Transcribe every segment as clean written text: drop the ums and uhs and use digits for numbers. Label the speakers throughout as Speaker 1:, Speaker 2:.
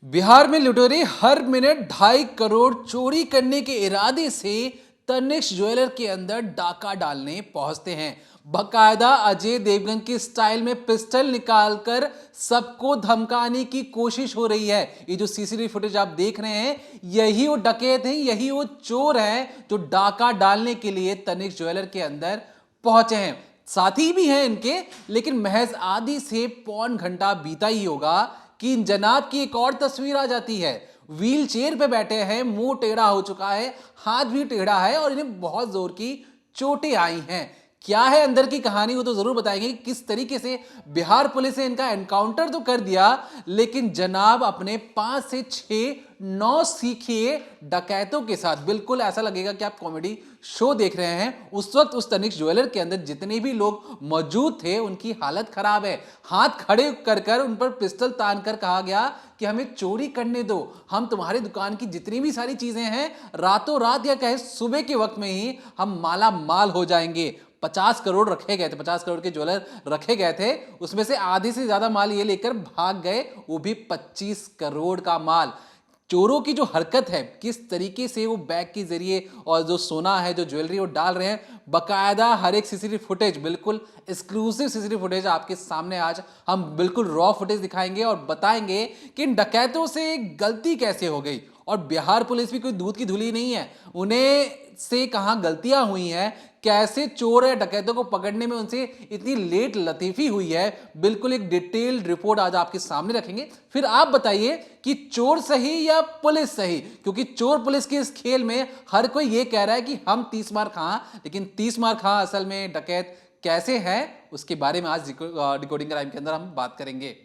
Speaker 1: बिहार में लुटेरे हर मिनट 2.5 करोड़ चोरी करने के इरादे से तनिष्क ज्वेलर के अंदर डाका डालने पहुंचते हैं। बकायदा अजय देवगन के स्टाइल में पिस्टल निकालकर सबको धमकाने की कोशिश हो रही है। ये जो सीसीटीवी फुटेज आप देख रहे हैं, यही वो डकैत हैं, यही वो चोर हैं जो डाका डालने के लिए तनिष्क ज्वेलर के अंदर पहुंचे हैं। साथी भी हैं इनके, लेकिन महज आधी से पौन घंटा बीता ही होगा कि इन जनाब की एक और तस्वीर आ जाती है। व्हील चेयर पे बैठे हैं, मुंह टेढ़ा हो चुका है, हाथ भी टेढ़ा है और इन्हें बहुत जोर की चोटें आई हैं। क्या है अंदर की कहानी, वो तो जरूर बताएंगे कि किस तरीके से बिहार पुलिस ने इनका एनकाउंटर तो कर दिया, लेकिन जनाब अपने 5 से 6 9 सीखिए डकैतों के साथ, बिल्कुल ऐसा लगेगा कि आप कॉमेडी शो देख रहे हैं। उस वक्त उस तनिष्क ज्वेलर के अंदर जितने भी लोग मौजूद थे उनकी हालत खराब है। हाथ खड़े कर उन पर पिस्टल तान कर कहा गया कि हमें चोरी करने दो, हम तुम्हारी दुकान की जितनी भी सारी चीजें हैं रातों रात या कहे सुबह के वक्त में ही हम माला माल हो जाएंगे। 50 करोड़ रखे गए थे, 50 करोड़ के ज्वेलर रखे गए थे, उसमें से आधे से ज्यादा माल ये लेकर भाग गए, वो भी 25 करोड़ का माल। चोरों की जो हरकत है, किस तरीके से वो बैग के जरिए और जो सोना है, जो ज्वेलरी वो डाल रहे हैं, बकायदा हर एक सीसीटीवी फुटेज, बिल्कुल एक्सक्लूसिव सीसीटीवी फुटेज आपके सामने आज हम बिल्कुल रॉ फुटेज दिखाएंगे और बताएंगे कि इन डकैतों से गलती कैसे हो गई। और बिहार पुलिस भी कोई दूध की धुली नहीं है, उन्हें से कहां गलतियां हुई हैं, कैसे चोर या डकैतों को पकड़ने में उनसे इतनी लेट लतीफी हुई है, बिल्कुल एक डिटेल्ड रिपोर्ट आज आपके सामने रखेंगे। फिर आप बताइए कि चोर सही या पुलिस सही, क्योंकि चोर पुलिस के इस खेल में हर कोई ये कह रहा है कि हम 30 मार खां, लेकिन 30 मार खां असल में डकैत कैसे है, उसके बारे में आज डिकोडिंग क्राइम के अंदर हम बात करेंगे।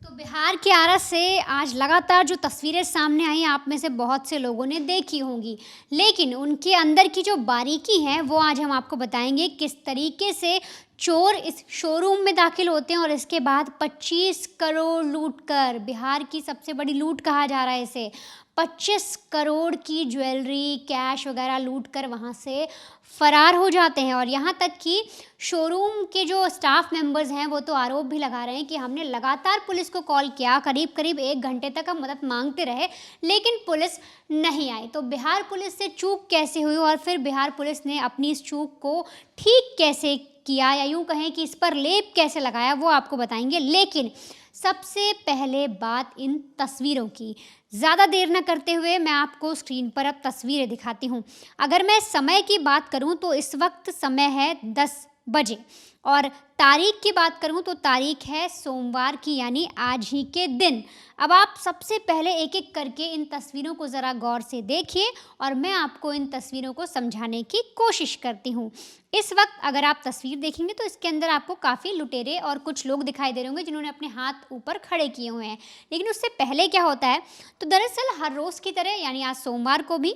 Speaker 2: तो बिहार के आरा से आज लगातार जो तस्वीरें सामने आई, आप में से बहुत से लोगों ने देखी होंगी, लेकिन उनके अंदर की जो बारीकी है वो आज हम आपको बताएंगे। किस तरीके से चोर इस शोरूम में दाखिल होते हैं और इसके बाद 25 करोड़ लूट कर, बिहार की सबसे बड़ी लूट कहा जा रहा है इसे, 25 करोड़ की ज्वेलरी, कैश वगैरह लूट कर वहाँ से फरार हो जाते हैं। और यहाँ तक कि शोरूम के जो स्टाफ मेंबर्स हैं वो तो आरोप भी लगा रहे हैं कि हमने लगातार पुलिस को कॉल किया, करीब करीब 1 घंटे तक हम मदद मांगते रहे, लेकिन पुलिस नहीं आई। तो बिहार पुलिस से चूक कैसे हुई और फिर बिहार पुलिस ने अपनी इस चूक को ठीक कैसे किया, या यूँ कहें कि इस पर लेप कैसे लगाया, वो आपको बताएंगे। लेकिन सबसे पहले बात इन तस्वीरों की, ज़्यादा देर न करते हुए मैं आपको स्क्रीन पर अब तस्वीरें दिखाती हूँ। अगर मैं समय की बात करूँ तो इस वक्त समय है 10 बजे, और तारीख की बात करूँ तो तारीख है सोमवार की, यानी आज ही के दिन। अब आप सबसे पहले एक एक करके इन तस्वीरों को ज़रा गौर से देखिए और मैं आपको इन तस्वीरों को समझाने की कोशिश करती हूँ। इस वक्त अगर आप तस्वीर देखेंगे तो इसके अंदर आपको काफ़ी लुटेरे और कुछ लोग दिखाई दे रहे होंगे जिन्होंने अपने हाथ ऊपर खड़े किए हुए हैं। लेकिन उससे पहले क्या होता है, तो दरअसल हर रोज़ की तरह यानी आज सोमवार को भी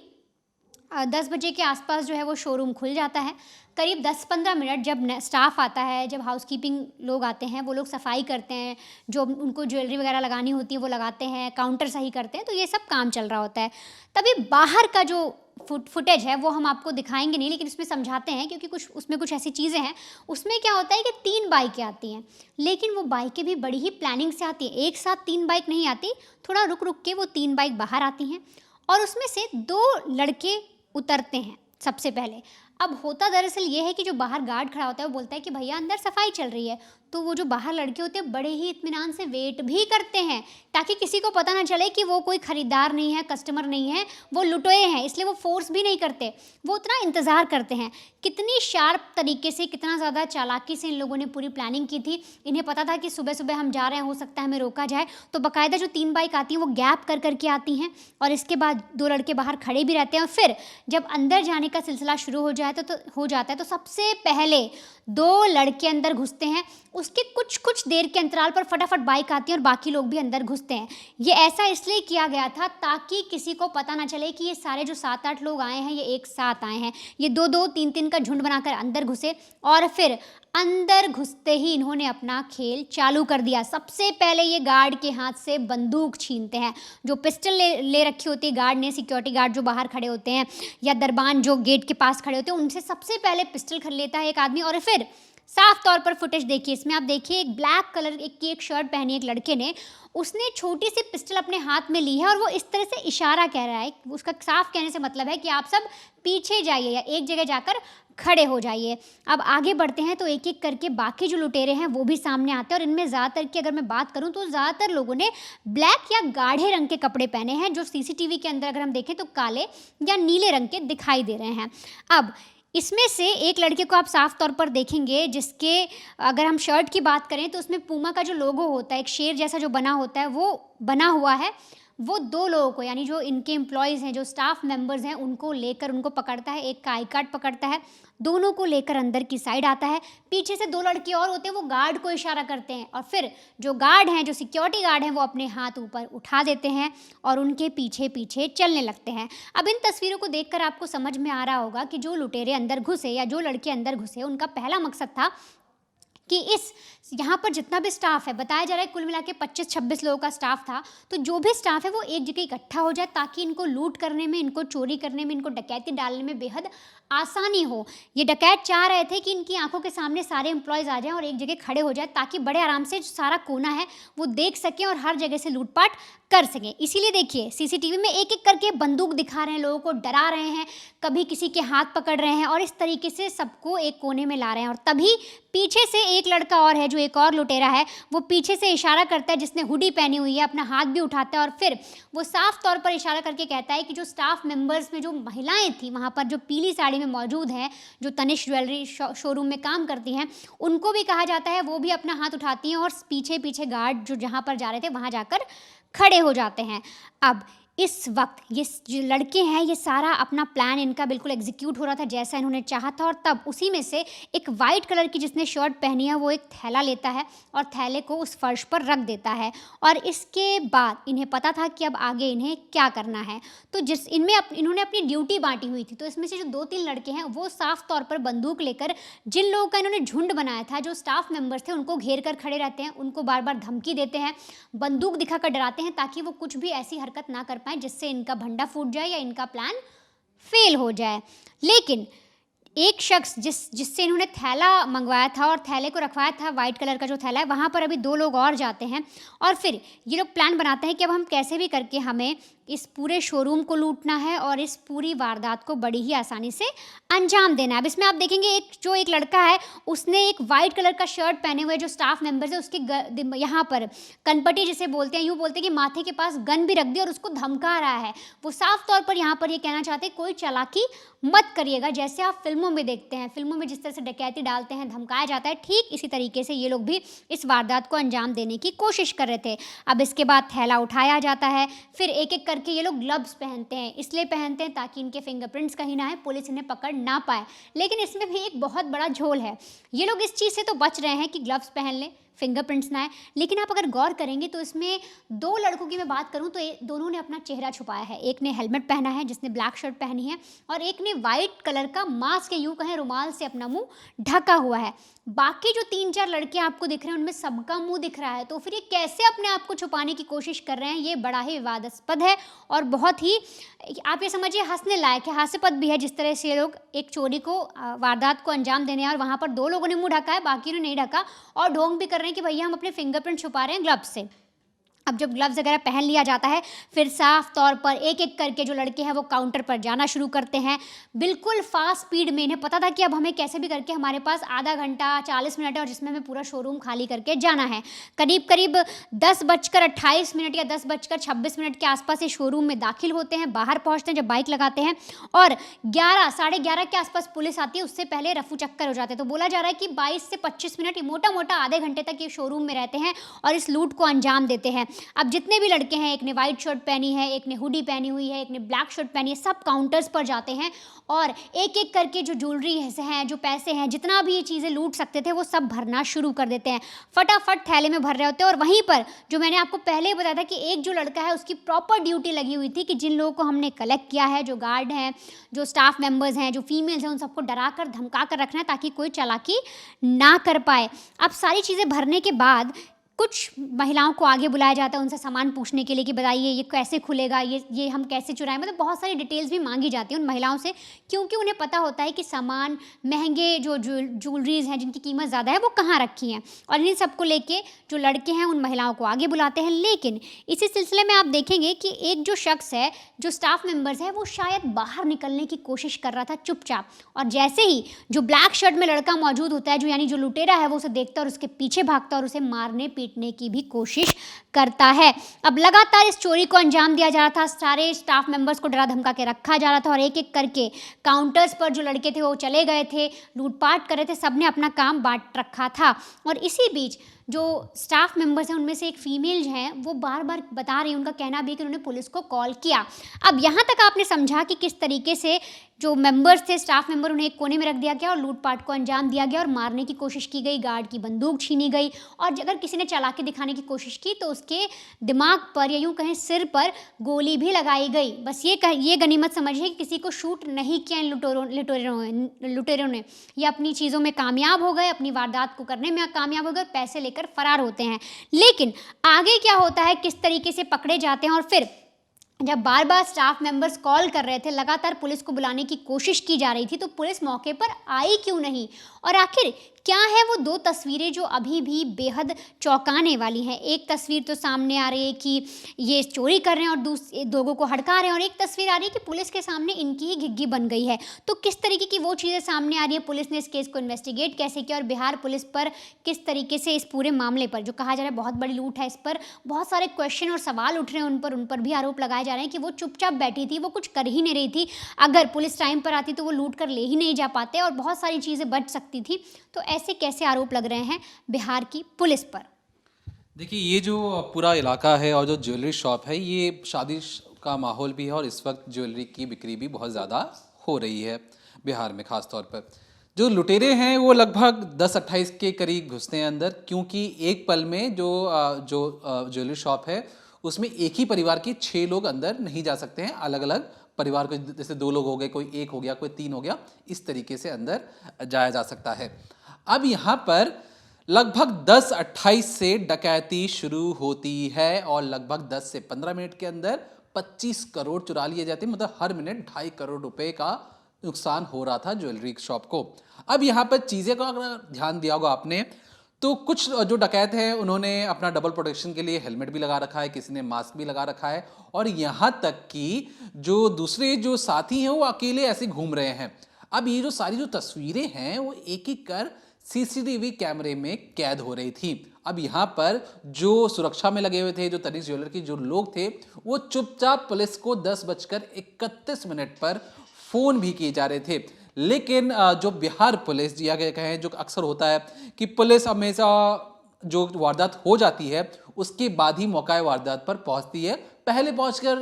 Speaker 2: 10 बजे के आसपास जो है वो शोरूम खुल जाता है। करीब 10-15 मिनट जब स्टाफ आता है, जब हाउसकीपिंग लोग आते हैं, वो लोग सफाई करते हैं, जो उनको ज्वेलरी वगैरह लगानी होती है वो लगाते हैं, काउंटर सही करते हैं, तो ये सब काम चल रहा होता है। तभी बाहर का जो फुटेज है वो हम आपको दिखाएंगे नहीं, लेकिन उसमें समझाते हैं, क्योंकि उसमें कुछ ऐसी चीज़ें हैं। उसमें क्या होता है कि 3 बाइकें आती हैं, लेकिन वो बाइकें भी बड़ी ही प्लानिंग से आती हैं। एक साथ 3 बाइक नहीं आती, थोड़ा रुक रुक के वो 3 बाइक बाहर आती हैं और उसमें से 2 लड़के उतरते हैं सबसे पहले। अब होता दरअसल ये है कि जो बाहर गार्ड खड़ा होता है वो बोलता है कि भैया अंदर सफाई चल रही है, तो वो जो बाहर लड़के होते हैं बड़े ही इत्मीनान से वेट भी करते हैं, ताकि किसी को पता ना चले कि वो कोई ख़रीदार नहीं है, कस्टमर नहीं है, वो लुटेरे हैं, इसलिए वो फोर्स भी नहीं करते, वो उतना इंतज़ार करते हैं। कितनी शार्प तरीके से, कितना ज़्यादा चालाकी से इन लोगों ने पूरी प्लानिंग की थी। इन्हें पता था कि सुबह सुबह हम जा रहे हैं, हो सकता है हमें रोका जाए, तो बाकायदा जो 3 बाइक आती हैं वो गैप कर करके आती हैं और इसके बाद 2 लड़के बाहर खड़े भी रहते हैं। और फिर जब अंदर जाने का सिलसिला शुरू हो जाता है तो सबसे पहले 2 लड़के अंदर घुसते हैं, उसके कुछ देर के अंतराल पर फटाफट बाइक आती है और बाकी लोग भी अंदर घुसते हैं। ये ऐसा इसलिए किया गया था ताकि किसी को पता ना चले कि ये सारे जो 7-8 लोग आए हैं ये एक साथ आए हैं। ये 2-2, 3-3 का झुंड बनाकर अंदर घुसे और फिर अंदर घुसते ही इन्होंने अपना खेल चालू कर दिया। सबसे पहले ये गार्ड के हाथ से बंदूक छीनते हैं, जो पिस्टल ले रखी होती है गार्ड ने, सिक्योरिटी गार्ड जो बाहर खड़े होते हैं या दरबान जो गेट के पास खड़े होते हैं, उनसे सबसे पहले पिस्टल खरीद लेता है एक आदमी और फिर साफ तौर पर फुटेज देखिए, इसमें आप देखिए एक ब्लैक कलर की एक शर्ट पहनी एक लड़के ने, उसने छोटी सी पिस्टल अपने हाथ में ली है और वो इस तरह से इशारा कह रहा है। उसका साफ कहने से मतलब है कि आप सब पीछे जाइए या एक जगह जाकर खड़े हो जाइए। अब आगे बढ़ते हैं तो एक एक करके बाकी जो लुटेरे हैं वो भी सामने आते हैं, और इनमें ज़्यादातर की अगर मैं बात करूं तो ज़्यादातर लोगों ने ब्लैक या गाढ़े रंग के कपड़े पहने हैं, जो सीसीटीवी के अंदर अगर हम देखें तो काले या नीले रंग के दिखाई दे रहे हैं। अब इसमें से एक लड़के को आप साफ तौर पर देखेंगे जिसके अगर हम शर्ट की बात करें तो उसमें पूमा का जो लोगो होता है, एक शेर जैसा जो बना होता है, वो बना हुआ है। वो 2 लोगों को, यानी जो इनके एम्प्लॉयज़ हैं, जो स्टाफ मेंबर्स हैं, उनको लेकर उनको पकड़ता है, एक का आई कार्ड पकड़ता है, दोनों को लेकर अंदर की साइड आता है। पीछे से 2 लड़के और होते हैं, वो गार्ड को इशारा करते हैं और फिर जो गार्ड हैं, जो सिक्योरिटी गार्ड हैं, वो अपने हाथ ऊपर उठा देते हैं और उनके पीछे पीछे चलने लगते हैं। अब इन तस्वीरों को देखकर आपको समझ में आ रहा होगा कि जो लुटेरे अंदर घुसे या जो लड़के अंदर घुसे, उनका पहला मकसद था कि इस यहाँ पर जितना भी स्टाफ है, बताया जा रहा है कुल मिला के 25-26 लोगों का स्टाफ था, तो जो भी स्टाफ है वो एक जगह इकट्ठा हो जाए ताकि इनको लूट करने में, इनको चोरी करने में, इनको डकैती डालने में बेहद आसानी हो। ये डकैत चाह रहे थे कि इनकी आंखों के सामने सारे एम्प्लॉयज़ आ जाएं और एक जगह खड़े हो जाए ताकि बड़े आराम से जो सारा कोना है वो देख सकें और हर जगह से लूटपाट कर सकें। इसीलिए देखिए सीसीटीवी में एक एक करके बंदूक दिखा रहे हैं, लोगों को डरा रहे हैं, कभी किसी के हाथ पकड़ रहे हैं और इस तरीके से सबको एक कोने में ला रहे हैं। और तभी पीछे से एक लड़का और है, जो एक और लुटेरा है, वो पीछे से इशारा करता है, जिसने हुडी पहनी हुई है, अपना हाथ भी उठाता है और फिर वो साफ तौर पर इशारा करके कहता है कि जो स्टाफ मेंबर्स में जो महिलाएं थी वहाँ पर, जो पीली साड़ी में मौजूद हैं, जो तनिष्क ज्वेलरी शोरूम में काम करती हैं, उनको भी कहा जाता है वो भी अपना हाथ उठाती हैं और पीछे पीछे गार्ड जो जहाँ पर जा रहे थे वहाँ जाकर खड़े हो जाते हैं। अब इस वक्त ये जो लड़के हैं, ये सारा अपना प्लान इनका बिल्कुल एग्जीक्यूट हो रहा था जैसा इन्होंने चाहा था, और तब उसी में से एक वाइट कलर की जिसने शर्ट पहनी है वो एक थैला लेता है और थैले को उस फर्श पर रख देता है। और इसके बाद इन्हें पता था कि अब आगे इन्हें क्या करना है, तो जिस इन्होंने अपनी ड्यूटी बांटी हुई थी, तो इसमें से जो 2-3 लड़के हैं वो साफ तौर पर बंदूक लेकर जिन लोगों का इन्होंने झुंड बनाया था, जो स्टाफ मेंबर्स थे, उनको घेर कर खड़े रहते हैं, उनको बार बार धमकी देते हैं, बंदूक दिखाकर डराते हैं ताकि वो कुछ भी ऐसी हरकत ना कर पाएँ जिससे इनका भंडा फूट जाए या इनका प्लान फेल हो जाए। लेकिन एक शख्स जिससे इन्होंने थैला मंगवाया था और थैले को रखवाया था, वाइट कलर का जो थैला है, वहाँ पर अभी 2 लोग और जाते हैं और फिर ये लोग प्लान बनाते हैं कि अब हम कैसे भी करके हमें इस पूरे शोरूम को लूटना है और इस पूरी वारदात को बड़ी ही आसानी से अंजाम देना है। अब इसमें आप देखेंगे एक लड़का है, उसने एक वाइट कलर का शर्ट पहने हुए जो स्टाफ मेंबर्स है उसके यहाँ पर कनपटी जिसे बोलते हैं, यूँ बोलते हैं कि माथे के पास गन भी रख दी और उसको धमका रहा है। वो साफ तौर पर यहाँ पर ये कहना चाहते हैं कोई चालाकी मत करिएगा, जैसे आप फिल्मों में देखते हैं, फिल्मों में जिस तरह से डकैती डालते हैं, धमकाया जाता है, ठीक इसी तरीके से ये लोग भी इस वारदात को अंजाम देने की कोशिश कर रहे थे। अब इसके बाद थैला उठाया जाता है, फिर एक एक करके ये लोग ग्लव्स पहनते हैं, इसलिए पहनते हैं ताकि इनके फिंगरप्रिंट्स कहीं ना आए, पुलिस इन्हें पकड़ ना पाए। लेकिन इसमें भी एक बहुत बड़ा झोल है, ये लोग इस चीज़ से तो बच रहे हैं कि ग्लव्स पहन लें, फिंगरप्रिंट्स ना आए, लेकिन आप अगर गौर करेंगे तो इसमें 2 लड़कों की मैं बात करूं तो दोनों ने अपना चेहरा छुपाया है। एक ने हेलमेट पहना है जिसने ब्लैक शर्ट पहनी है, और एक ने वाइट कलर का मास्क या यूँ कहें रुमाल से अपना मुंह ढका हुआ है। बाकी जो 3-4 लड़के आपको दिख रहे हैं उनमें सबका मुंह दिख रहा है, तो फिर ये कैसे अपने आप को छुपाने की कोशिश कर रहे हैं, ये बड़ा ही विवादास्पद है और बहुत ही आप ये समझिए हंसने लायक है, हास्यास्पद भी है। जिस तरह से ये लोग एक चोरी को वारदात को अंजाम देने और वहाँ पर 2 लोगों ने मुंह ढका है, बाकी ने नहीं ढका, और ढोंग भी कर रहे हैं कि भैया हम अपने फिंगरप्रिंट छुपा रहे हैं ग्लव्स से। अब जब ग्लव्स वगैरह पहन लिया जाता है, फिर साफ तौर पर एक एक करके जो लड़के हैं वो काउंटर पर जाना शुरू करते हैं, बिल्कुल फास्ट स्पीड में। इन्हें पता था कि अब हमें कैसे भी करके हमारे पास आधा घंटा 40 मिनट है और जिसमें हमें पूरा शोरूम खाली करके जाना है। करीब करीब 10:28 या 10:26 के आसपास ये शोरूम में दाखिल होते हैं, बाहर पहुँचते हैं जब बाइक लगाते हैं, और 11-11:30 के आसपास पुलिस आती है, उससे पहले रफू चक्कर हो जाते हैं। तो बोला जा रहा है कि 22 से 25 मिनट, मोटा मोटा आधे घंटे तक ये शोरूम में रहते हैं और इस लूट को अंजाम देते हैं। अब जितने भी लड़के हैं, एक ने वाइट शर्ट पहनी है, एक ने हुडी पहनी हुई है, एक ने ब्लैक शर्ट पहनी है, सब काउंटर्स पर जाते हैं और एक एक करके जो ज्वेलरी हैं, जो पैसे हैं, जितना भी ये चीज़ें लूट सकते थे वो सब भरना शुरू कर देते हैं। फटाफट थैले में भर रहे होते हैं। और वहीं पर जो मैंने आपको पहले ही बताया था कि एक जो लड़का है उसकी प्रॉपर ड्यूटी लगी हुई थी कि जिन लोगों को हमने कलेक्ट किया है, जो गार्ड हैं, जो स्टाफ मेंबर्स हैं, जो फीमेल्स हैं, उन सबको डरा कर धमका कर रखना है ताकि कोई चालाकी ना कर पाए। अब सारी चीज़ें भरने के बाद कुछ महिलाओं को आगे बुलाया जाता है उनसे सामान पूछने के लिए कि बताइए ये कैसे खुलेगा, ये हम कैसे चुराएं, मतलब बहुत सारी डिटेल्स भी मांगी जाती हैं उन महिलाओं से, क्योंकि उन्हें पता होता है कि सामान महंगे जो ज्वेलरीज हैं जिनकी कीमत ज़्यादा है वो कहाँ रखी हैं, और इन सबको लेके जो लड़के हैं उन महिलाओं को आगे बुलाते हैं। लेकिन इसी सिलसिले में आप देखेंगे कि एक जो शख्स है, जो स्टाफ मेंबर्स है, वो शायद बाहर निकलने की कोशिश कर रहा था चुपचाप, और जैसे ही जो ब्लैक शर्ट में लड़का मौजूद होता है, जो यानी जो लुटेरा है, वो उसे देखता है और उसके पीछे भागता है और उसे मारने पीटने की भी कोशिश करता है। अब लगातार इस चोरी को अंजाम दिया जा रहा था, सारे स्टाफ मेंबर्स को डरा धमका के रखा जा रहा था और एक एक करके काउंटर्स पर जो लड़के थे वो चले गए थे, लूटपाट कर रहे थे, सबने अपना काम बांट रखा था। और इसी बीच जो स्टाफ मेंबर्स हैं उनमें से एक फीमेल हैं, वो बार बार बता रही हैं, उनका कहना भी है कि उन्होंने पुलिस को कॉल किया। अब यहाँ तक आपने समझा कि किस तरीके से जो मेंबर्स थे, स्टाफ मेंबर, उन्हें एक कोने में रख दिया गया और लूटपाट को अंजाम दिया गया और मारने की कोशिश की गई, गार्ड की बंदूक छीनी गई, और अगर किसी ने चालाकी दिखाने की कोशिश की तो उसके दिमाग पर या यूँ कहें सिर पर गोली भी लगाई गई। बस ये गनीमत समझिए कि किसी को शूट नहीं किया इन लुटेरों ने। ये अपनी चीज़ों में कामयाब हो गए, अपनी वारदात को करने में कामयाब हो गए और पैसे लेकर फरार होते हैं। लेकिन आगे क्या होता है, किस तरीके से पकड़े जाते हैं, और फिर जब बार बार स्टाफ मेंबर्स कॉल कर रहे थे, लगातार पुलिस को बुलाने की कोशिश की जा रही थी, तो पुलिस मौके पर आई क्यों नहीं, और आखिर क्या है वो दो तस्वीरें जो अभी भी बेहद चौंकाने वाली हैं। एक तस्वीर तो सामने आ रही है कि ये चोरी कर रहे हैं और लोगों को हड़का रहे हैं, और एक तस्वीर आ रही है कि पुलिस के सामने इनकी ही घिग्गी बन गई है। तो किस तरीके की वो चीज़ें सामने आ रही है, पुलिस ने इस केस को इन्वेस्टिगेट कैसे किया, और बिहार पुलिस पर किस तरीके से इस पूरे मामले पर, जो कहा जा रहा है बहुत बड़ी लूट है, इस पर बहुत सारे क्वेश्चन और सवाल उठ रहे हैं, उन पर भी आरोप लगाए जा रहे हैं कि वो चुपचाप बैठी थी, वो कुछ कर ही नहीं रही थी। अगर पुलिस टाइम पर आती तो वो लूट कर ले ही नहीं जा पाते और बहुत सारी चीज़ें बच सकती थी। तो ऐसे कैसे आरोप लग रहे हैं बिहार की पुलिस पर?
Speaker 1: देखिए, ये जो पूरा इलाका है और जो ज्वेलरी शॉप है, ये शादी का माहौल भी है और इस वक्त ज्वेलरी की बिक्री भी बहुत ज़्यादा हो रही है बिहार में। ख़ास तौर पर जो लुटेरे हैं वो लगभग 10-28 के करीब घुसते हैं अंदर, क्योंकि एक पल में जो ज्वेलरी शॉप है उसमें एक ही परिवार के 6 लोग अंदर नहीं जा सकते हैं। अलग अलग परिवार को, जैसे 2 लोग हो गए, कोई 1 हो गया, कोई 3 हो गया, इस तरीके से अंदर जाया जा सकता है। अब यहाँ पर लगभग 10:28 से डकैती शुरू होती है और लगभग 10 से 15 मिनट के अंदर 25 करोड़ चुरा लिए जाते हैं। मतलब हर मिनट 2.5 करोड़ रुपए का नुकसान हो रहा था ज्वेलरी शॉप को। अब यहाँ पर चीज़ें का अगर ध्यान दिया होगा आपने, तो कुछ जो डकैत हैं उन्होंने अपना डबल प्रोटेक्शन के लिए हेलमेट भी लगा रखा है, किसी ने मास्क भी लगा रखा है, और यहाँ तक कि जो दूसरे जो साथी हैं वो अकेले ऐसे घूम रहे हैं। अब ये जो सारी जो तस्वीरें हैं वो एक एक कर सीसीटीवी कैमरे में कैद हो रही थी। अब यहाँ पर जो सुरक्षा में लगे हुए थे, जो तनिष्क ज्वेलर के जो लोग थे, वो चुपचाप पुलिस को 10:31 पर फ़ोन भी किए जा रहे थे। लेकिन जो बिहार पुलिस या कहें, जो अक्सर होता है कि पुलिस हमेशा जो वारदात हो जाती है उसके बाद ही मौका वारदात पर पहुंचती है, पहले पहुंचकर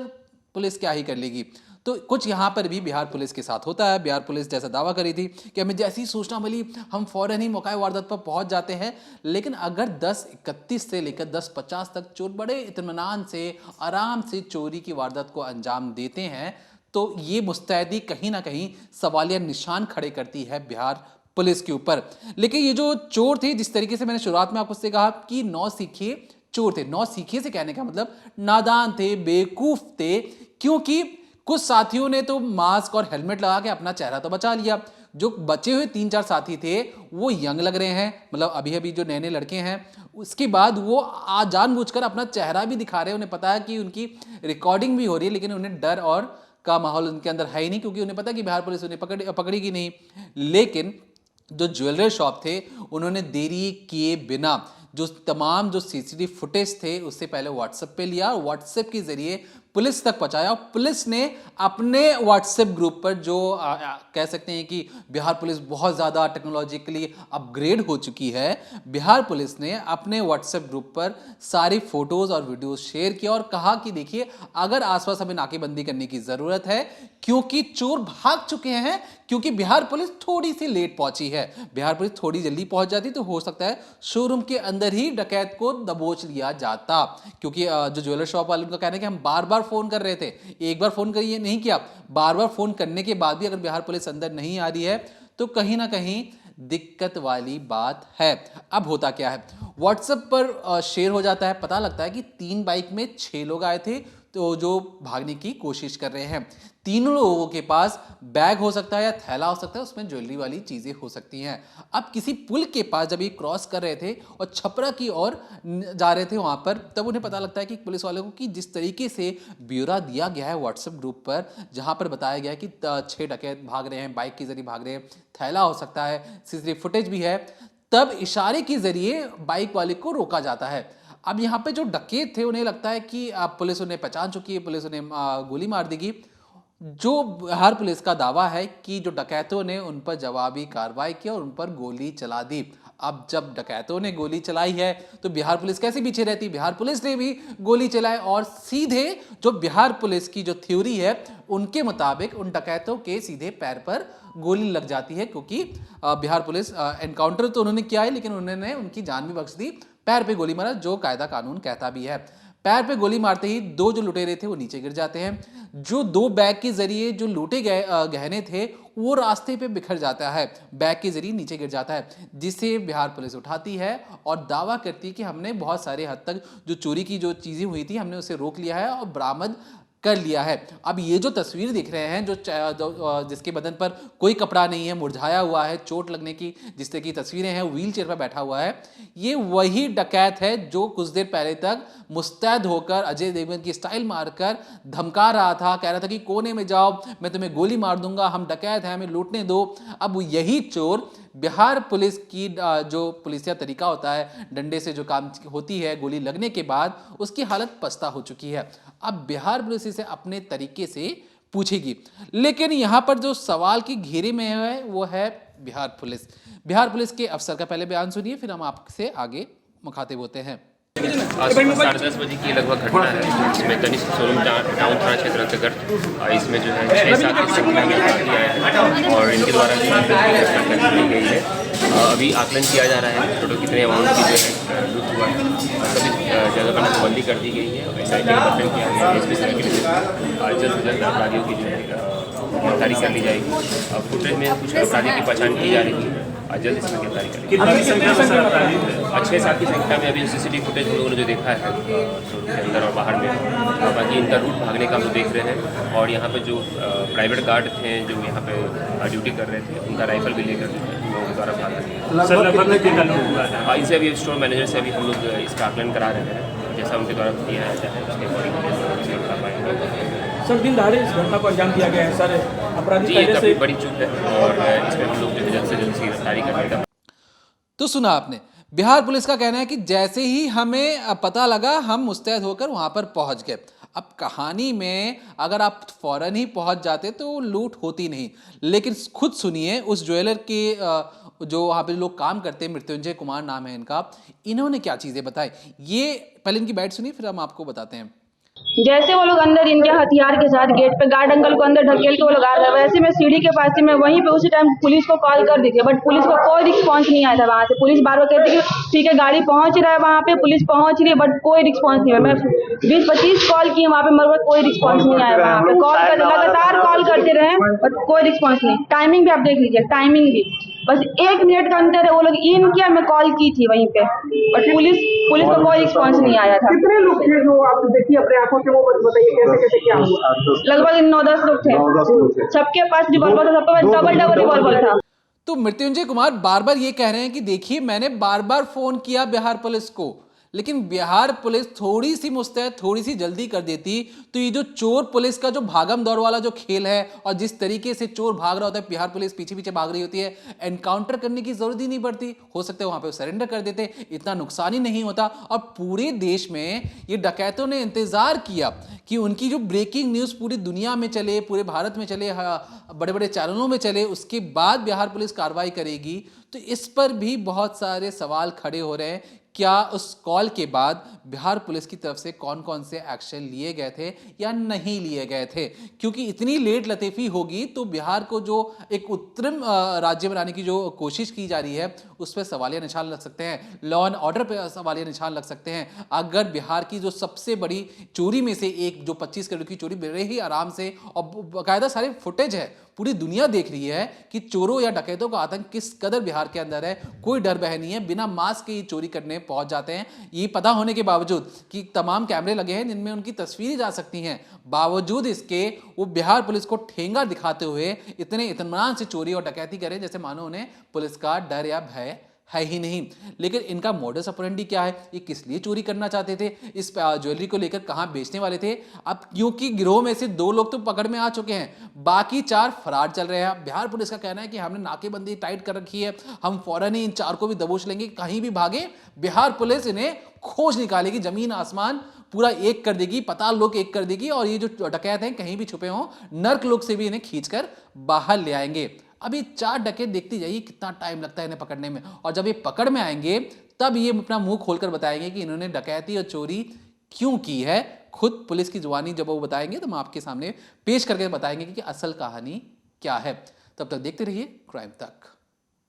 Speaker 1: पुलिस क्या ही कर लेगी। तो कुछ यहाँ पर भी बिहार पुलिस के साथ होता है। बिहार पुलिस जैसा दावा करी थी कि हमें जैसी सूचना मिली हम फौरन ही मौका वारदात पर पहुंच जाते हैं, लेकिन अगर 10:31 से लेकर 10:50 तक चोर बड़े इत्मीनान से, आराम से चोरी की वारदात को अंजाम देते हैं, तो ये मुस्तैदी कहीं ना कहीं सवालिया निशान खड़े करती है बिहार पुलिस के ऊपर। लेकिन ये जो चोर थे, जिस तरीके से मैंने शुरुआत में आपको उससे कहा कि नौसिखिए चोर थे, नौसिखिए से कहने का मतलब नादान थे, बेवकूफ थे, क्योंकि कुछ साथियों ने तो मास्क और हेलमेट लगा के अपना चेहरा तो बचा लिया। जो बचे हुए 3-4 साथी थे वो यंग लग रहे हैं, मतलब अभी अभी जो नए नए लड़के हैं, उसके बाद वो जानबूझकर अपना चेहरा भी दिखा रहे हैं। उन्हें पता है कि उनकी रिकॉर्डिंग भी हो रही है, लेकिन उन्हें डर और का माहौल उनके अंदर है ही नहीं, क्योंकि उन्हें पता है कि बिहार पुलिस उन्हें पकड़ेगी नहीं। लेकिन जो ज्वेलरी शॉप थे उन्होंने देरी किए बिना जो तमाम जो सीसीटीवी फुटेज थे उससे पहले व्हाट्सएप पे लिया और व्हाट्सएप के जरिए पुलिस तक पहुंचाया। पुलिस ने अपने व्हाट्सएप ग्रुप पर, जो कह सकते हैं कि बिहार पुलिस बहुत ज़्यादा टेक्नोलॉजिकली अपग्रेड हो चुकी है, बिहार पुलिस ने अपने व्हाट्सएप ग्रुप पर सारी फोटोज़ और वीडियोज़ शेयर किया और कहा कि देखिए, अगर आसपास हमें नाकेबंदी करने की ज़रूरत है, क्योंकि चोर भाग चुके हैं, क्योंकि बिहार पुलिस थोड़ी सी लेट पहुंची है। बिहार पुलिस थोड़ी जल्दी पहुंच जाती तो हो सकता है शोरूम के अंदर ही डकैत को दबोच लिया जाता, क्योंकि जो ज्वेलर शॉप वाले, उनका कहना है कि हम बार बार फोन कर रहे थे, एक बार फोन करिए नहीं किया, बार बार फोन करने के बाद भी अगर बिहार पुलिस अंदर नहीं आ रही है, तो कहीं ना कहीं दिक्कत वाली बात है। अब होता क्या है, व्हाट्सएप पर शेयर हो जाता है, पता लगता है कि 3 बाइक में 6 लोग आए थे तो जो भागने की कोशिश कर रहे हैं। तीनों लोगों के पास बैग हो सकता है या थैला हो सकता है, उसमें ज्वेलरी वाली चीजें हो सकती हैं। अब किसी पुल के पास जब ये क्रॉस कर रहे थे और छपरा की ओर जा रहे थे वहां पर, तब उन्हें पता लगता है कि पुलिस वालों को कि जिस तरीके से ब्यौरा दिया गया है व्हाट्सएप ग्रुप पर, जहां पर बताया गया है कि 6 डकैत भाग रहे हैं, बाइक के जरिए भाग रहे हैं, थैला हो सकता है, सीसीटीवी फुटेज भी है, तब इशारे के जरिए बाइक वाले को रोका जाता है। अब यहाँ पे जो डकैत थे उन्हें लगता है कि पुलिस उन्हें पहचान चुकी है, पुलिस उन्हें गोली मार देगी। जो बिहार पुलिस का दावा है कि जो डकैतों ने उन पर जवाबी कार्रवाई की और उन पर गोली चला दी। अब जब डकैतों ने गोली चलाई है तो बिहार पुलिस कैसे पीछे रहती? बिहार पुलिस ने भी गोली चलाई और सीधे जो बिहार पुलिस की जो थ्योरी है उनके मुताबिक उन डकैतों के सीधे पैर पर गोली लग जाती है, क्योंकि बिहार पुलिस एनकाउंटर तो उन्होंने किया है लेकिन उन्होंने उनकी जान भी बख्श दी, पैर पे गोली मारा, जो कायदा कानून कहता भी है। पैर पे गोली मारते ही 2 जो लुटेरे थे वो नीचे गिर जाते हैं। जो 2 बैग के जरिए जो लूटे गए गहने थे वो रास्ते पे बिखर जाता है, बैग के जरिए नीचे गिर जाता है, जिसे बिहार पुलिस उठाती है और दावा करती है कि हमने बहुत सारे हद तक जो चोरी की जो चीजें हुई थी हमने उसे रोक लिया है और बरामद कर लिया है। अब ये जो तस्वीर दिख रहे हैं जिसके बदन पर कोई कपड़ा नहीं है, मुरझाया हुआ है, चोट लगने की जिस तरह की तस्वीरें हैं, व्हील चेयर पर बैठा हुआ है, ये वही डकैत है जो कुछ देर पहले तक मुस्तैद होकर अजय देवगन की स्टाइल मारकर धमका रहा था, कह रहा था कि कोने में जाओ, मैं तुम्हें गोली मार दूंगा, हम डकैत हैं, हमें लूटने दो। अब यही चोर बिहार पुलिस की जो पुलिसिया तरीका होता है, डंडे से जो काम होती है, गोली लगने के बाद उसकी हालत पस्ता हो चुकी है। अब बिहार पुलिस इसे अपने तरीके से पूछेगी, लेकिन यहां पर जो सवाल की घेरे में है वो है बिहार पुलिस। बिहार पुलिस के अफसर का पहले बयान सुनिए, फिर हम आपसे आगे मुखातिब होते हैं।
Speaker 3: आज 10:30 बजे की लगभग घटना है, इसमें तनिष्क शोरूम टाउन थाना क्षेत्र अंतर्गत इसमें जो है 6-7 की संख्या में अपराधी आए हैं और इनके द्वारा जो है की गई है। अभी आकलन किया जा रहा है टोटल कितने अमाउंट की जो है लूट हुआ है। सभी जगह पर नाकाबंदी कर दी गई है और SIT का गठन किया गया है। इसमें जल्द से जल्द अपराधियों की जो है गिरफ्तारी कर ली जाएगी। फुटेज में कुछ अपराधियों की पहचान की जा रही है, जल्द इसमें गिरफ्तारी कर ली जाएगी। 6-7 की संख्या में अभी CCTV फुटेज हम लोगों ने जो देखा है शोरूम के अंदर और बाहर में, बाकी इनका रूट भागने का हम लोग देख रहे हैं। और यहाँ पे जो प्राइवेट गार्ड थे जो यहाँ पे ड्यूटी कर रहे थे, उनका राइफल भी लेकर लोगों के द्वारा भाग रहे हैं। इनसे अभी स्टोर मैनेजर से अभी हम लोग इसका आकलन करा रहे हैं, जैसा उनके द्वारा दिया जाता है उसके अकॉर्डिंग कर पाएंगे।
Speaker 4: सर, दिन दहाड़े इस घटना को अंजाम दिया गया है सर, अपराधी
Speaker 3: पहले से बड़ी चूक है और इसमें हम लोग जो है जल्द से जल्द गिरफ्तारी करने का।
Speaker 1: तो सुना आपने, बिहार पुलिस का कहना है कि जैसे ही हमें पता लगा हम मुस्तैद होकर वहां पर पहुंच गए। अब कहानी में अगर आप फौरन ही पहुंच जाते तो लूट होती नहीं, लेकिन खुद सुनिए उस ज्वेलर के जो वहां पे लोग काम करते हैं, मृत्युंजय कुमार नाम है इनका, इन्होंने क्या चीजें बताई। ये पहले इनकी बाइट सुनिए फिर हम आपको बताते हैं।
Speaker 5: जैसे वो लोग अंदर इनके हथियार के साथ गेट पे गार्ड अंकल को अंदर ढकेल के वो लोग आ रहे, वैसे मैं सीढ़ी के पास थी, मैं वहीं पे उसी टाइम पुलिस को कॉल कर दी थी, बट पुलिस को कोई रिस्पांस नहीं आया था वहां से। पुलिस बार बार कहती कि ठीक है गाड़ी पहुंच रहा है, वहां पे पुलिस पहुंच रही है, बट कोई रिस्पांस नहीं है। मैं 20-25 कॉल की वहां पे, मगर कोई रिस्पांस नहीं आया वहां पे। लगातार कॉल करते रहे बट कोई रिस्पांस नहीं। टाइमिंग भी आप देख लीजिए, टाइमिंग भी बस 1 मिनट का अंतर है। वो लोग इन किया, मैं कॉल की थी वहीं पे, बट पुलिस को कोई रिस्पांस नहीं आया था।
Speaker 6: कितने लोग थे जो आप देखिए अपने आंखों से, वो बताइए कैसे कैसे क्या हुआ?
Speaker 5: लगभग 9-10 लोग थे, सबके पास रिवॉल्वर था, सबके पास डबल रिवॉल्वर था।
Speaker 1: तो मृत्युंजय कुमार बार बार ये कह रहे हैं कि देखिए मैंने बार बार फोन किया बिहार पुलिस को, लेकिन बिहार पुलिस थोड़ी सी मुस्तैद, थोड़ी सी जल्दी कर देती तो ये जो चोर पुलिस का जो भागम दौड़ वाला जो खेल है और जिस तरीके से चोर भाग रहा होता है, बिहार पुलिस पीछे पीछे भाग रही होती है, एनकाउंटर करने की जरूरत ही नहीं पड़ती। हो सकता है वहां पे सरेंडर कर देते, इतना नुकसान ही नहीं होता। और पूरे देश में ये डकैतों ने इंतजार किया कि उनकी जो ब्रेकिंग न्यूज पूरी दुनिया में चले, पूरे भारत में चले, बड़े बड़े चैनलों में चले, उसके बाद बिहार पुलिस कार्रवाई करेगी। तो इस पर भी बहुत सारे सवाल खड़े हो रहे हैं क्या उस कॉल के बाद बिहार पुलिस की तरफ से कौन कौन से एक्शन लिए गए थे या नहीं लिए गए थे, क्योंकि इतनी लेट लतीफ़ी होगी तो बिहार को जो एक उत्तम राज्य बनाने की जो कोशिश की जा रही है उस पर सवालिया निशान लग सकते हैं, लॉ एंड ऑर्डर पर सवालिया निशान लग सकते हैं। अगर बिहार की जो सबसे बड़ी चोरी में से एक जो 25 करोड़ की चोरी बड़े ही आराम से और बाकायदा सारे फुटेज है, पूरी दुनिया देख रही है कि चोरों या डकैतों का आतंक किस कदर बिहार के अंदर है, कोई डर बह नहीं है, बिना मास्क के ही चोरी करने पहुंच जाते हैं। ये पता होने के बावजूद कि तमाम कैमरे लगे हैं जिनमें उनकी तस्वीरें जा सकती हैं, बावजूद इसके वो बिहार पुलिस को ठेंगा दिखाते हुए इतने इत्मीनान से चोरी और डकैती करें जैसे मानो उन्हें पुलिस का डर या भय है ही नहीं। लेकिन इनका मोडस ऑपरेंडी क्या है, ये किस लिए चोरी करना चाहते थे, इस ज्वेलरी को लेकर कहां बेचने वाले थे। अब क्योंकि गिरोह में से 2 लोग तो पकड़ में आ चुके हैं, बाकी 4 फरार चल रहे हैं। बिहार पुलिस का कहना है कि हमने नाकेबंदी टाइट कर रखी है, हम फौरन ही इन 4 को भी दबोच लेंगे, कहीं भी भागे बिहार पुलिस इन्हें खोज निकालेगी, जमीन आसमान पूरा एक कर देगी, पाताल लोक एक कर देगी, और ये जो डकैत हैं कहीं भी छुपे हों नर्क लोक से भी इन्हें खींचकर बाहर ले आएंगे। अभी 4 डकैत देखती जाइए कितना टाइम लगता है इन्हें पकड़ने में, और जब ये पकड़ में आएंगे तब ये अपना मुंह खोलकर बताएंगे कि इन्होंने डकैती और चोरी क्यों की है। खुद पुलिस की जुबानी जब वो बताएंगे तो हम आपके सामने पेश करके बताएंगे कि असल कहानी क्या है। तब तक देखते रहिए क्राइम तक।